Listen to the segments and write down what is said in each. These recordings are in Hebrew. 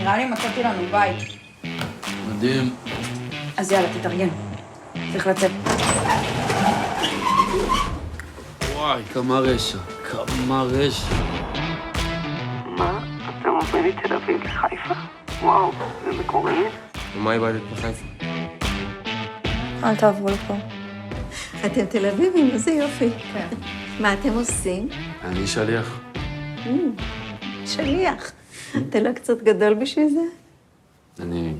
נראה לי מצאתי לנו בית. מדהים. אז יאללה, תתארגן. צריך לצאת. וואי, כמה רשע. כמה רשע. מה? אתם עוברים מתל אביב לחיפה? וואו, זה מקורי. ומה איבדת בחיפה? אל תעברו לפה. אתם תל אביבים, איזה יופי. כן. מה אתם עושים? אני שליח. שליח. אתה לא קצת גדול בשביל זה? אני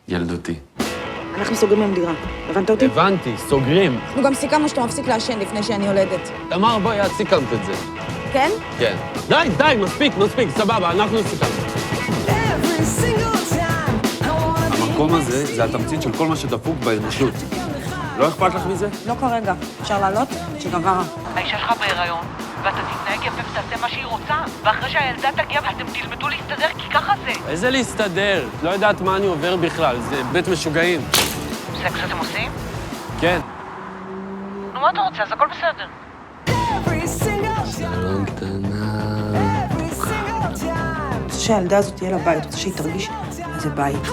ילדותי. אנחנו סוגרים עם דירה. הבנת אותי? הבנתי, סוגרים. אנחנו גם סיכמנו שאתה מפסיק לעשן לפני שאני יולדת. תמר, בואי, את סיכמת את זה. כן? כן. די, מספיק, סבבה, אנחנו סיכמנו. המקום הזה זה התמצית של כל מה שדפוק באנושות. לא אכפת לך מזה? לא כרגע. אפשר לעלות? שגבר רע. האישה שלך בהיריון, ואתה תתנהג יפה ותעשה מה שהיא רוצה, ואחרי שהילדה תגיע אתם תלמדו להסתדר, כי ככה זה. איזה להסתדר? את לא יודעת מה אני עובר בכלל, זה בית משוגעים. סקס אתם עושים? כן. נו, מה אתה רוצה? אז הכל בסדר. שלום קטנה. רוצה שהילדה הזאת תהיה לה בית, רוצה שהיא תרגיש מה זה בית.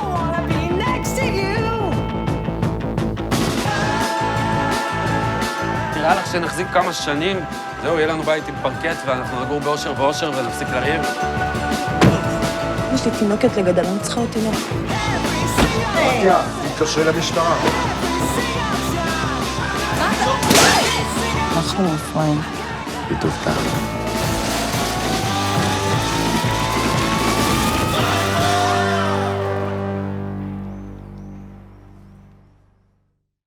נראה לך שנחזיק כמה שנים, זהו, יהיה לנו בית עם פרקט ואנחנו נגור באושר ואושר ונפסיק לריב. יש לי תינוקת לגדל, אני צריכה עוד תינוק. תתקשרי למשטרה. אנחנו אפרים. בטוב טעם.